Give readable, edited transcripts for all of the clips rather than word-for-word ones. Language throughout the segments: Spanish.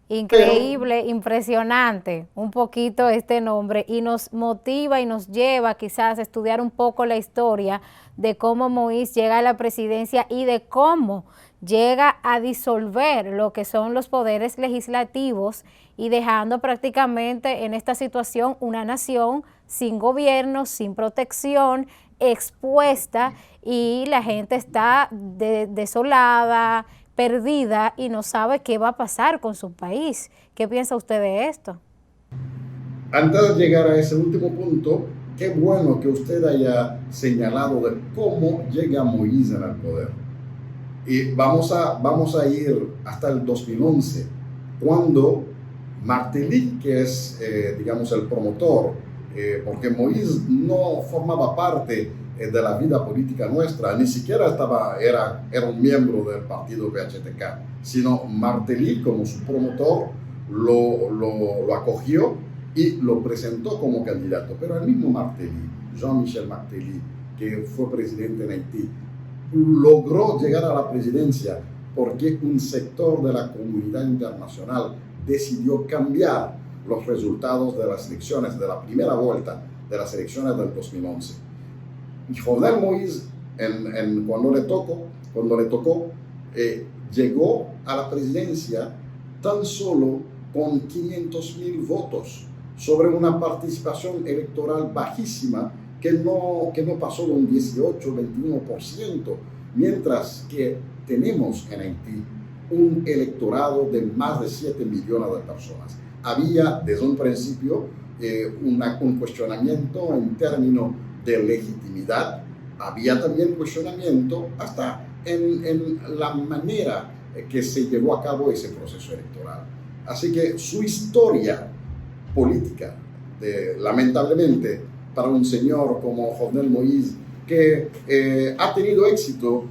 Pero Increíble, impresionante, un poquito este nombre y nos motiva y nos lleva quizás a estudiar un poco la historia de cómo Moïse llega a la presidencia y de cómo llega a disolver lo que son los poderes legislativos y dejando prácticamente en esta situación una nación sin gobierno, sin protección, expuesta y la gente está desolada, perdida y no sabe qué va a pasar con su país. ¿Qué piensa usted de esto? antes de llegar a ese último punto, qué bueno que usted haya señalado de cómo llega Moïse al poder. Y vamos a ir hasta el 2011, cuando Martelly, que es, digamos, el promotor, porque Moïse no formaba parte de la vida política nuestra, ni siquiera era un miembro del partido PHTK, sino Martelly, como su promotor, lo acogió y lo presentó como candidato. Pero el mismo Martelly, Jean-Michel Martelly, que fue presidente en Haití, logró llegar a la presidencia porque un sector de la comunidad internacional decidió cambiar los resultados de las elecciones, de la primera vuelta de las elecciones del 2011. Y Jovenel Moïse, cuando le tocó llegó a la presidencia tan solo con 500,000 votos, sobre una participación electoral bajísima que no pasó de un 18-21%, mientras que tenemos en Haití un electorado de más de 7 millones de personas. Había desde un principio un cuestionamiento en términos de legitimidad, había también cuestionamiento hasta en la manera que se llevó a cabo ese proceso electoral. Así que su historia política, lamentablemente, para un señor como Jovenel Moïse, que ha tenido éxito,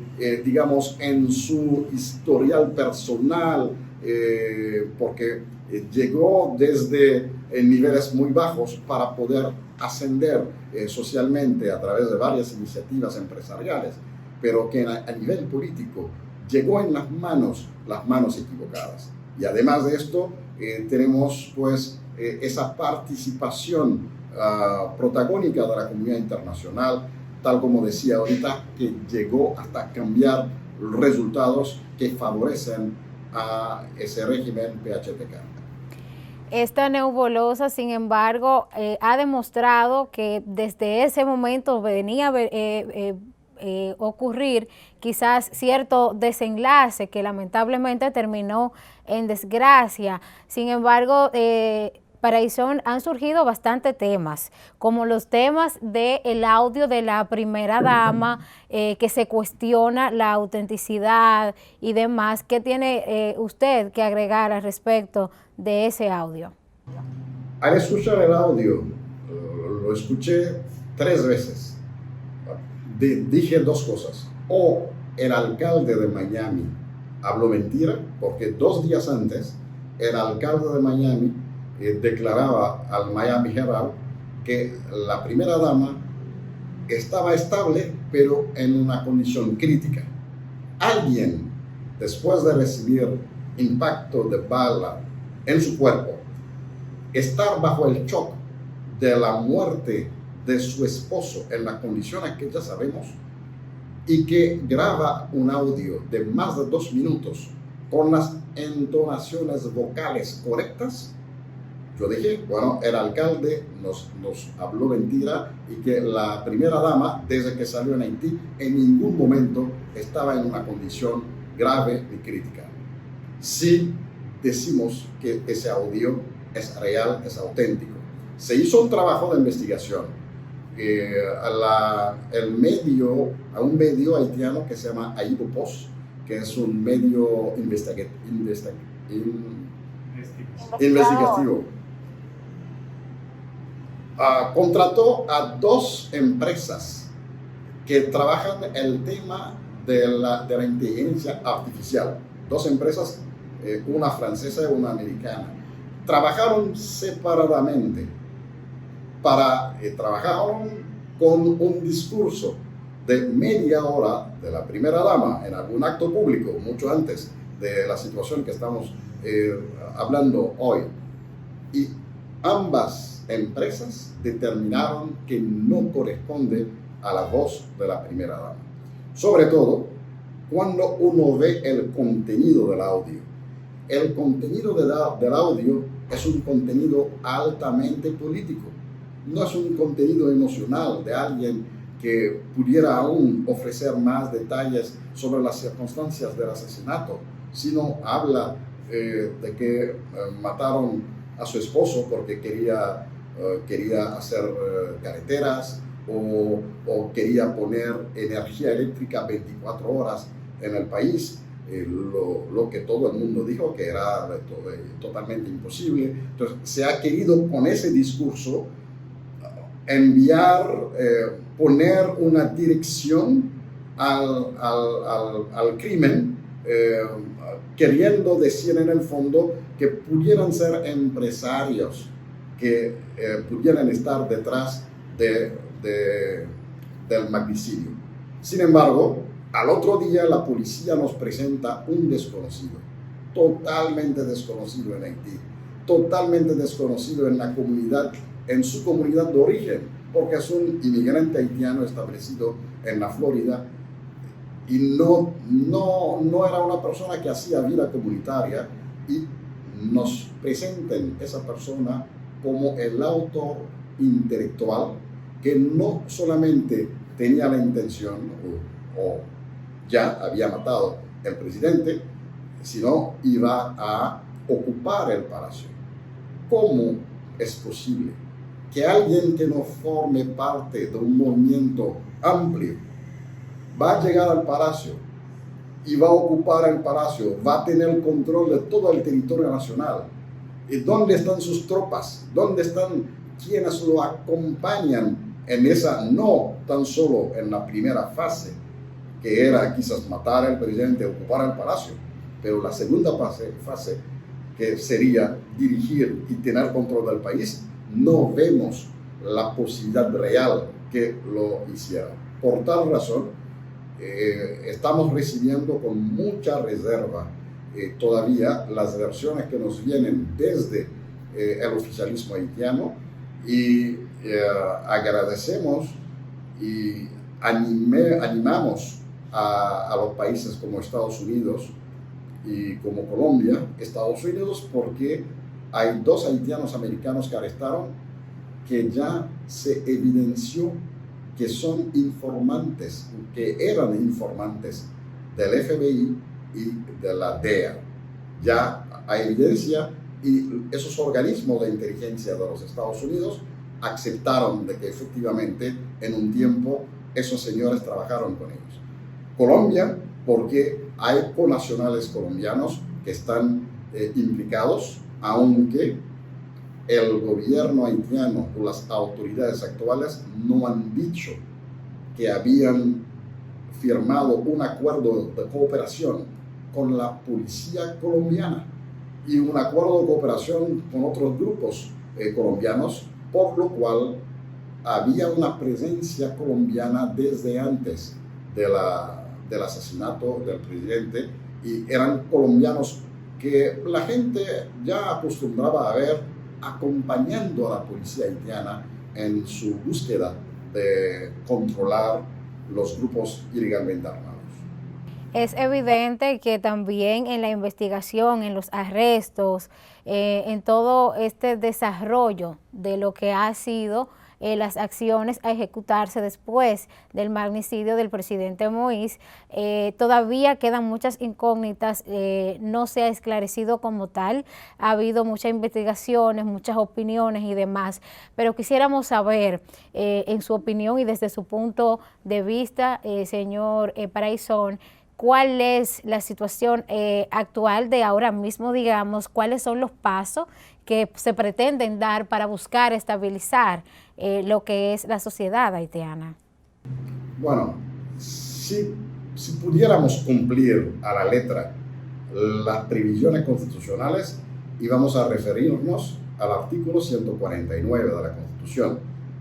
digamos, en su historial personal, porque llegó desde niveles muy bajos para poder ascender socialmente a través de varias iniciativas empresariales, pero que a nivel político llegó en las manos equivocadas. Y además de esto, tenemos pues esa participación protagónica de la comunidad internacional, tal como decía ahorita, que llegó hasta cambiar resultados que favorecen a ese régimen PHTK. Esta nebulosa, sin embargo, ha demostrado que desde ese momento venía a ocurrir quizás cierto desenlace que lamentablemente terminó en desgracia. Sin embargo, para Ison han surgido bastantes temas, como los temas del audio de la primera dama, que se cuestiona la autenticidad y demás. ¿Qué tiene usted que agregar al respecto de ese audio? Al escuchar el audio, lo escuché 3 veces. Dije 2 cosas. O el alcalde de Miami habló mentira, porque 2 días antes el alcalde de Miami declaraba al Miami Herald que la primera dama estaba estable, pero en una condición crítica. Alguien, después de recibir impacto de bala en su cuerpo, estar bajo el shock de la muerte de su esposo en las condiciones que ya sabemos, y que graba un audio de más de 2 minutos con las entonaciones vocales correctas, yo dije, bueno, el alcalde nos habló mentira y que la primera dama, desde que salió en Haití, en ningún momento estaba en una condición grave ni crítica. Si decimos que ese audio es real, es auténtico. Se hizo un trabajo de investigación a un medio haitiano que se llama Aibo Post, que es un medio investigativo. Contrató a 2 empresas que trabajan el tema de la inteligencia artificial. 2 empresas, una francesa y una americana. Trabajaron separadamente. Trabajaron con un discurso de media hora de la primera dama en algún acto público, mucho antes de la situación que estamos hablando hoy. Y ambas empresas determinaron que no corresponde a la voz de la primera dama. Sobre todo cuando uno ve el contenido del audio. El contenido del audio es un contenido altamente político. No es un contenido emocional de alguien que pudiera aún ofrecer más detalles sobre las circunstancias del asesinato, sino habla de que mataron a su esposo porque quería hacer carreteras o quería poner energía eléctrica 24 horas en el país, lo que todo el mundo dijo que era totalmente imposible. Entonces se ha querido con ese discurso enviar, poner una dirección al crimen, queriendo decir en el fondo que pudieran ser empresarios que pudieran estar detrás del magnicidio. Sin embargo, al otro día la policía nos presenta un desconocido, totalmente desconocido en Haití, totalmente desconocido en la comunidad, en su comunidad de origen, porque es un inmigrante haitiano establecido en la Florida y no era una persona que hacía vida comunitaria, y nos presentan esa persona como el autor intelectual que no solamente tenía la intención o ya había matado al presidente, sino iba a ocupar el palacio. ¿Cómo es posible que alguien que no forme parte de un movimiento amplio va a llegar al palacio y va a ocupar el palacio, va a tener el control de todo el territorio nacional? ¿Y dónde están sus tropas? ¿Dónde están quienes lo acompañan en esa, no tan solo en la primera fase, que era quizás matar al presidente, ocupar el palacio, pero la segunda fase, que sería dirigir y tener control del país, no vemos la posibilidad real que lo hiciera? Por tal razón, estamos recibiendo con mucha reserva todavía las versiones que nos vienen desde el oficialismo haitiano, y agradecemos y animamos a los países como Estados Unidos y como Colombia. Estados Unidos porque hay 2 haitianos americanos que arrestaron, que ya se evidenció que son informantes, que eran informantes del FBI y de la DEA. Ya hay evidencia, y esos organismos de inteligencia de los Estados Unidos aceptaron de que efectivamente en un tiempo esos señores trabajaron con ellos. Colombia, porque hay connacionales colombianos que están implicados, aunque el gobierno haitiano o las autoridades actuales no han dicho que habían firmado un acuerdo de cooperación con la policía colombiana y un acuerdo de cooperación con otros grupos colombianos, por lo cual había una presencia colombiana desde antes del asesinato del presidente, y eran colombianos que la gente ya acostumbraba a ver acompañando a la policía haitiana en su búsqueda de controlar los grupos ilegalmente armados. Es evidente que también en la investigación, en los arrestos, en todo este desarrollo de lo que ha sido las acciones a ejecutarse después del magnicidio del presidente Moïse, todavía quedan muchas incógnitas, no se ha esclarecido como tal, ha habido muchas investigaciones, muchas opiniones y demás, pero quisiéramos saber, en su opinión y desde su punto de vista, señor Paraisón, ¿cuál es la situación actual de ahora mismo, digamos? ¿Cuáles son los pasos que se pretenden dar para buscar estabilizar lo que es la sociedad haitiana? Bueno, si pudiéramos cumplir a la letra las previsiones constitucionales, íbamos a referirnos al artículo 149 de la Constitución,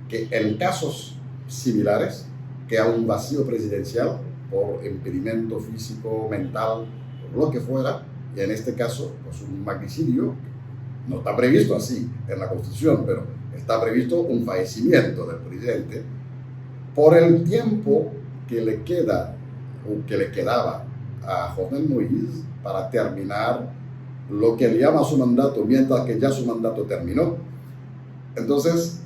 que en casos similares, que a un vacío presidencial, por impedimento físico, mental, lo que fuera, y en este caso, pues un magnicidio, no está previsto así en la Constitución, pero está previsto un fallecimiento del presidente por el tiempo que le queda o que le quedaba a Jovenel Moïse para terminar lo que él llama su mandato, mientras que ya su mandato terminó. Entonces,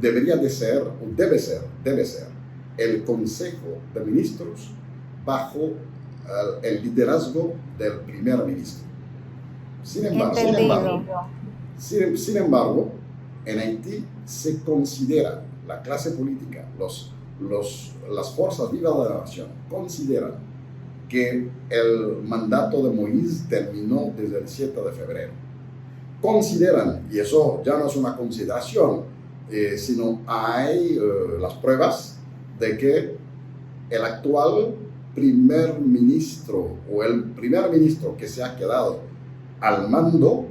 debe ser el Consejo de Ministros bajo el liderazgo del primer ministro. Sin embargo, en Haití se considera, la clase política, las fuerzas vivas de la nación, consideran que el mandato de Moïse terminó desde el 7 de febrero. Consideran, y eso ya no es una consideración, sino hay las pruebas de que el actual primer ministro o el primer ministro que se ha quedado al mando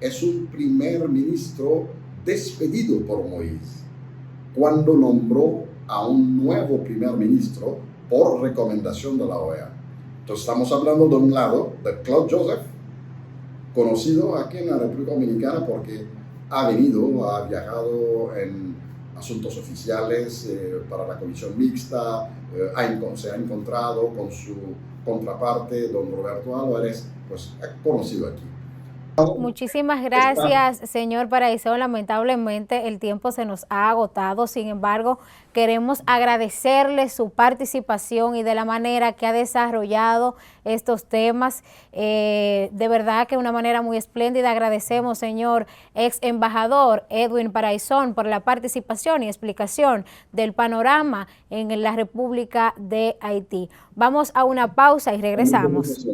es un primer ministro despedido por Moïse cuando nombró a un nuevo primer ministro por recomendación de la OEA. Entonces estamos hablando de un lado de Claude Joseph, conocido aquí en la República Dominicana porque ha viajado en asuntos oficiales para la comisión mixta, se ha encontrado con su contraparte, don Roberto Álvarez, pues conocido aquí. Muchísimas gracias, señor Paraíso. Lamentablemente el tiempo se nos ha agotado, sin embargo, queremos agradecerle su participación y de la manera que ha desarrollado estos temas. De verdad que de una manera muy espléndida. Agradecemos, señor ex embajador Edwin Paraizón, por la participación y explicación del panorama en la República de Haití. Vamos a una pausa y regresamos.